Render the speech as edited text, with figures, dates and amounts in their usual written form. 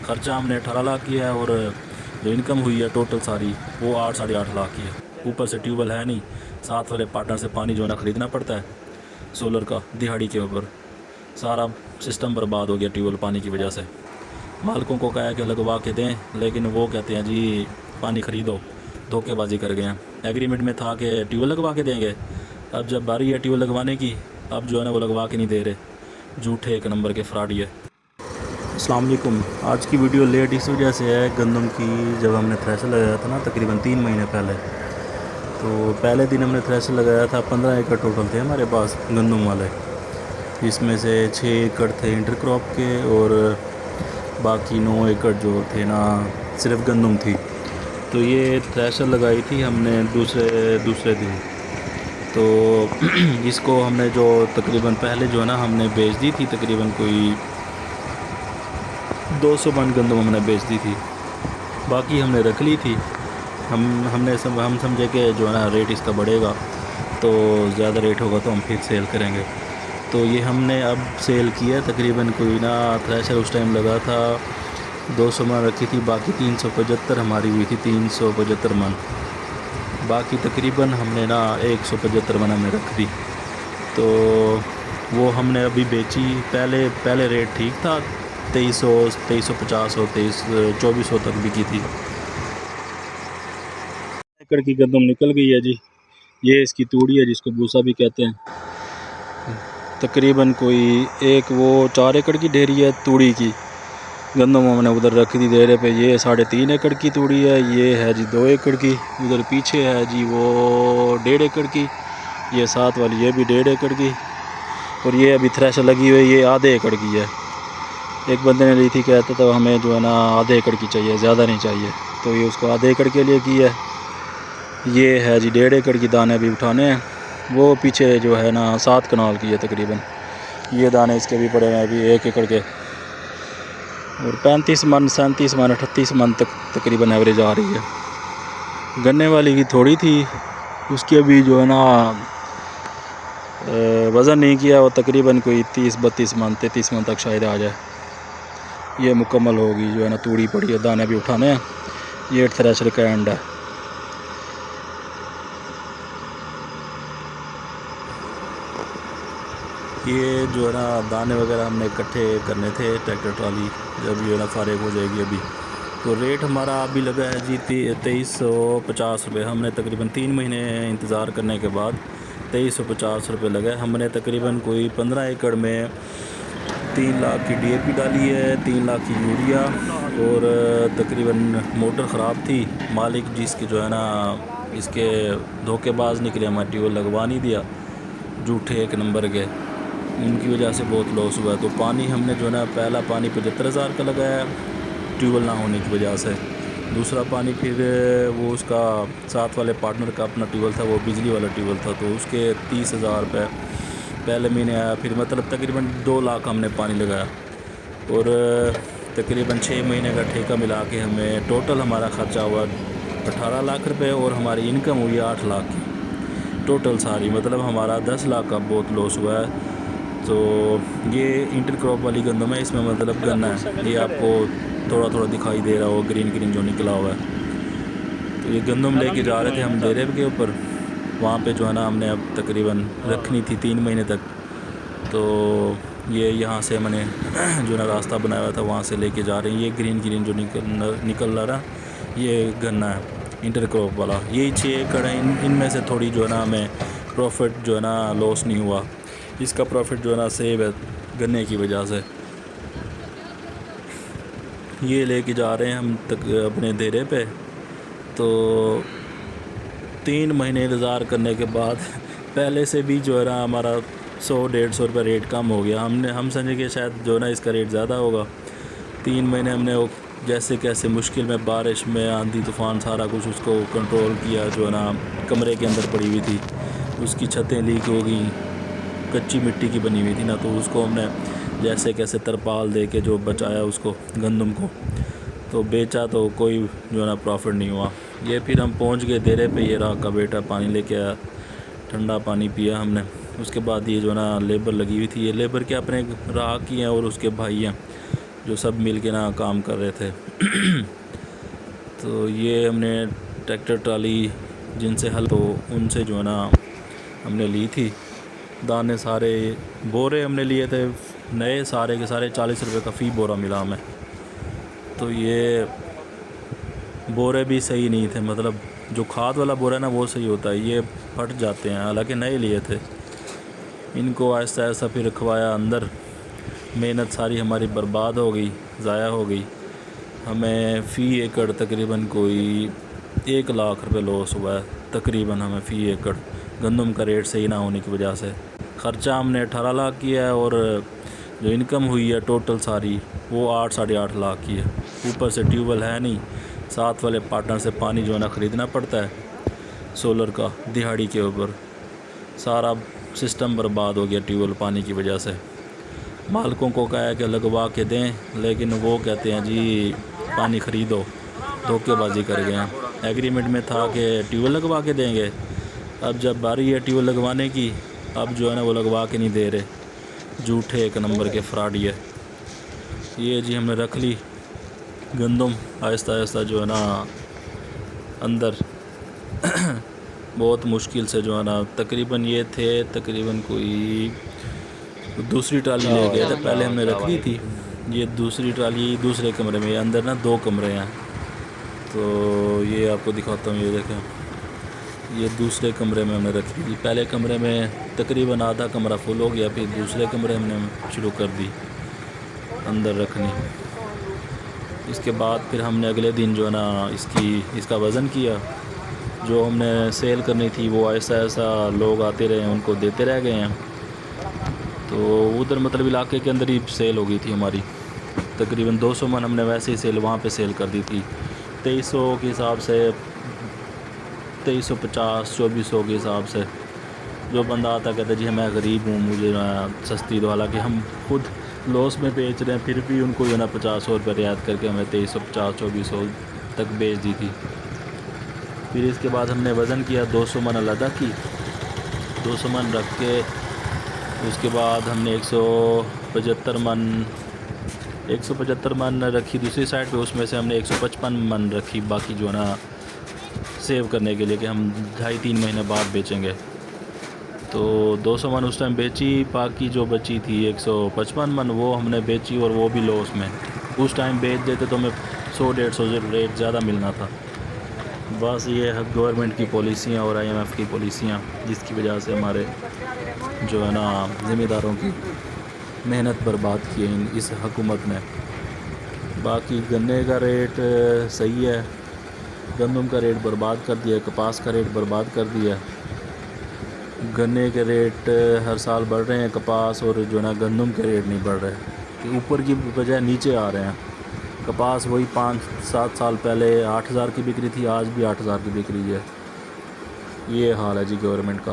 खर्चा हमने 18 लाख किया है और जो इनकम हुई है टोटल सारी वो 8-8.5 लाख की है। ऊपर से ट्यूबवेल है नहीं, साथ वाले पार्टनर से पानी जो है ना ख़रीदना पड़ता है सोलर का दिहाड़ी के ऊपर। सारा सिस्टम बर्बाद हो गया ट्यूबवेल पानी की वजह से। मालिकों को कहा कि लगवा के दें, लेकिन वो कहते हैं जी पानी ख़रीदो, धोखेबाजी कर गए हैं। एग्रीमेंट में था कि ट्यूबवेल लगवा के देंगे, अब जब बारी है ट्यूबवेल लगवाने की, अब जो है ना वो लगवा के नहीं दे रहे। झूठे एक नंबर के फ्रॉड ये। अस्सलाम वालेकुम। आज की वीडियो लेट इस वजह से है, गंदम की जब हमने थ्रेशर लगाया था ना तकरीबन 3 महीने पहले, तो पहले दिन हमने थ्रेशर लगाया था। 15 एकड़ टोटल थे हमारे पास गंदम वाले, जिसमें से 6 एकड़ थे इंटरक्रॉप के और बाकी 9 एकड़ जो थे ना सिर्फ गंदम थी। तो ये थ्रेशर लगाई थी हमने दूसरे दिन। तो इसको हमने जो तकरीबन पहले जो है ना हमने बेच दी थी, तकरीबन कोई 200 मन गंदम हमने बेच दी थी, बाकी हमने रख ली थी। हम समझे कि जो है ना रेट इसका बढ़ेगा तो ज़्यादा रेट होगा तो हम फिर सेल करेंगे। तो ये हमने अब सेल किया तकरीबन कोई ना थ्रेशर उस टाइम लगा था 200 मन रखी थी, बाकी 375 हमारी हुई थी, 375 मन। बाकी तकरीबन हमने ना 175 मन हमने रख दी। तो वो हमने अभी बेची। पहले रेट ठीक था, 2300, 2350 और 2400 तक बिकी थी। एकड़ की गंदम निकल गई है जी। ये इसकी तूड़ी है जिसको भूसा भी कहते हैं। तकरीबन कोई एक वो 4 एकड़ की ढेरी है तूड़ी की। गंदम हमने उधर रख दी डेरे पे। ये 3.5 एकड़ की तूड़ी है, ये है जी 2 एकड़ की। उधर पीछे है जी वो 1.5 एकड़ की, ये साथ वाली ये भी 1.5 एकड़ की, और ये अभी थ्रेशर लगी हुई है, ये आधे एकड़ की है। एक बंदे ने ली थी, कहता था हमें जो है ना आधे एकड़ की चाहिए, ज़्यादा नहीं चाहिए, तो ये उसको आधे एकड़ के लिए की है। ये है जी 1.5 एकड़ की दाने अभी उठाने हैं। वो पीछे जो है ना 7 कनाल की है तकरीबन। ये दाने इसके भी पड़े हैं अभी 1 एकड़ के, और 35 मन, 37 मन, 38 मन तक तकरीबन एवरेज आ रही है। गन्ने वाली की थोड़ी थी, उसकी अभी जो है ना वज़न नहीं किया, वो तकरीबन कोई 30-32 मन, 33 मन तक शायद आ जाए। ये मुकम्मल होगी जो है ना, तूड़ी पड़ी है, दाने भी उठाने हैं। ये थ्रेशर का एंड है। ये जो है ना दाने वगैरह हमने इकट्ठे करने थे, ट्रैक्टर ट्राली जब ये ना फारिग हो जाएगी अभी। तो रेट हमारा अभी लगा है जी 2350 रुपये। हमने तकरीबन 3 महीने इंतज़ार करने के बाद 2350 रुपये लगा। हमने तकरीबन कोई 15 एकड़ में 3 लाख की DAP डाली है, 3 लाख की यूरिया, और तकरीबन मोटर ख़राब थी। मालिक जिसके जो है ना इसके धोखेबाज निकले, हमारे ट्यूबवेल लगवा नहीं दिया, झूठे एक नंबर के, उनकी वजह से बहुत लॉस हुआ। तो पानी हमने जो है ना पहला पानी 75,000 का लगाया ट्यूबवेल ना होने की वजह से। दूसरा पानी फिर वो उसका साथ वाले पार्टनर का अपना ट्यूबवेल था, वो बिजली वाला ट्यूबवेल था, तो उसके 30,000 रुपये पहले महीने आया। फिर मतलब तकरीबन 2 लाख हमने पानी लगाया, और तकरीबन 6 महीने का ठेका मिला के हमें टोटल हमारा ख़र्चा हुआ 18 लाख रुपये, और हमारी इनकम हुई 8 लाख की टोटल सारी। मतलब हमारा 10 लाख का बहुत लॉस हुआ है। तो ये इंटरक्रॉप वाली गंदम है, इसमें मतलब गन्ना है, ये आपको थोड़ा थोड़ा दिखाई दे रहा हो, ग्रीन ग्रीन जो निकला हुआ है। तो ये गंदम लेके जा रहे थे हम डेरे के ऊपर, वहाँ पे जो है ना हमने अब तकरीबन रखनी थी 3 महीने तक। तो ये यहाँ से मैंने जो ना रास्ता बनाया हुआ था वहाँ से लेके जा रहे हैं। ये ग्रीन ग्रीन जो निकल रहा ये गन्ना है इंटरक्रॉप वाला। यही 6 एकड़ है, इनमें से थोड़ी जो है ना हमें प्रॉफिट जो है ना लॉस नहीं हुआ। इसका प्रॉफिट जो है ना सेव है गन्ने की वजह से। ये लेके जा रहे हैं हम तक अपने डेरे पे। तो 3 महीने इंतज़ार करने के बाद पहले से भी जो है ना हमारा 100-150 रुपये रेट कम हो गया। हम समझे कि शायद जो है ना इसका रेट ज़्यादा होगा। 3 महीने हमने वो जैसे कैसे मुश्किल में, बारिश में, आंधी तूफ़ान, सारा कुछ उसको कंट्रोल किया। जो है ना कमरे के अंदर पड़ी हुई थी, उसकी छतें लीक हो गई, कच्ची मिट्टी की बनी हुई थी ना, तो उसको हमने जैसे कैसे तरपाल दे के जो बचाया उसको गंदम को, तो बेचा। तो कोई जो है ना प्रॉफिट नहीं हुआ। ये फिर हम पहुंच गए डेरे पे। ये राह का बेटा पानी लेके आया, ठंडा पानी पिया हमने। उसके बाद ये जो है ना लेबर लगी हुई थी, ये लेबर के अपने राह की हैं और उसके भाई हैं جو سب مل کے نا کام کر رہے تھے تو یہ ہم نے ٹریکٹر ٹرالی جن سے ہل تو ان سے جو ہے نا ہم نے لی تھی دانے سارے بورے ہم نے لیے تھے نئے سارے کے سارے 40 روپے کا فی بورا ملا ہمیں. تو یہ بورے بھی صحیح نہیں تھے, مطلب جو کھاد والا بورا ہے نا وہ صحیح ہوتا ہے, یہ پھٹ جاتے ہیں, حالانکہ نئے لیے تھے. ان کو آہستہ آہستہ پھر رکھوایا اندر, محنت ساری ہماری برباد ہو گئی, ضائع ہو گئی. ہمیں فی ایکڑ تقریباً کوئی 1 لاکھ روپے لاس ہوا ہے تقریباً ہمیں فی ایکڑ, گندم کا ریٹ صحیح نہ ہونے کی وجہ سے. خرچہ ہم نے 18 لاکھ کیا ہے اور جو انکم ہوئی ہے ٹوٹل ساری وہ 8-8.5 لاکھ کی ہے. اوپر سے ٹیوب ویل ہے نہیں, ساتھ والے پارٹنر سے پانی جو ہے نا خریدنا پڑتا ہے سولر کا دہاڑی کے اوپر. سارا سسٹم برباد ہو گیا ٹیوب ویل پانی کی وجہ سے. مالکوں کو کہا ہے کہ لگوا کے دیں, لیکن وہ کہتے ہیں جی پانی خریدو, دھوکے بازی کر گئے ہیں. ایگریمنٹ میں تھا کہ ٹیوب ویل لگوا کے دیں گے, اب جب باری ہے ٹیوب ویل لگوانے کی اب جو ہے نا وہ لگوا کے نہیں دے رہے, جھوٹے ایک نمبر کے فراڈی ہے. یہ جی ہم نے رکھ لی گندم آہستہ آہستہ جو ہے نا اندر بہت مشکل سے جو ہے نا تقریباً یہ تھے تقریباً کوئی دوسری ٹرالی لے گئے تھے, پہلے ہم نے رکھ لی تھی. یہ دوسری ٹرالی دوسرے کمرے میں, اندر نا 2 کمرے ہیں تو یہ آپ کو دکھاتا ہوں. یہ دیکھیں یہ دوسرے کمرے میں ہم نے رکھی تھی. پہلے کمرے میں تقریباً آدھا کمرہ فل ہو گیا, پھر دوسرے کمرے ہم نے شروع کر دی اندر رکھنی. اس کے بعد پھر ہم نے اگلے دن جو ہے نا اس کا وزن کیا. جو ہم نے سیل کرنی تھی وہ ایسا لوگ آتے رہے ہیں ان کو دیتے رہ گئے ہیں. تو ادھر مطلب علاقے کے اندر ہی سیل ہو گئی تھی ہماری. تقریباً 200 من ہم نے ویسے ہی سیل وہاں پہ سیل کر دی تھی. 2300 کے حساب سے 2350 2400 کے حساب سے. جو بندہ آتا کہتا جی میں غریب ہوں مجھے سستی دو, حالانکہ ہم خود لاس میں بیچ رہے ہیں پھر بھی ان کو جو ہے نا 50 روپے رعایت کر کے ہمیں 2350 2400 تک بیچ دی تھی. پھر اس کے بعد ہم نے وزن کیا, 200 من علیحدہ کی, 200 من رکھ کے اس کے بعد ہم نے 175 من رکھی دوسری سائڈ پہ. اس میں سے ہم نے 155 من رکھی باقی جو ہے نا سیو کرنے کے لیے کہ ہم 2.5-3 مہینے بعد بیچیں گے. تو 200 من اس ٹائم بیچی, باقی جو بچی تھی 155 من وہ ہم نے بیچی اور وہ بھی لاس میں. اس ٹائم بیچ دیتے تو ہمیں 100-150 ریٹ زیادہ ملنا تھا. بس یہ ہے گورنمنٹ کی پالیسیاں اور IMF کی پالیسیاں, جس کی وجہ سے ہمارے جو ہے نا ذمہ داروں کی محنت برباد کی ہے اس حکومت نے. باقی گنے کا ریٹ صحیح ہے, گندم کا ریٹ برباد کر دیا, کپاس کا ریٹ برباد کر دیا. گنے کے ریٹ ہر سال بڑھ رہے ہیں, کپاس اور جو ہے نا گندم کے ریٹ نہیں بڑھ رہے, کہ اوپر کی بجائے نیچے آ رہے ہیں. کپاس وہی 5-7 سال پہلے 8000 کی بک رہی تھی, آج بھی 8000 کی بک رہی ہے. یہ حال ہے جی گورنمنٹ کا.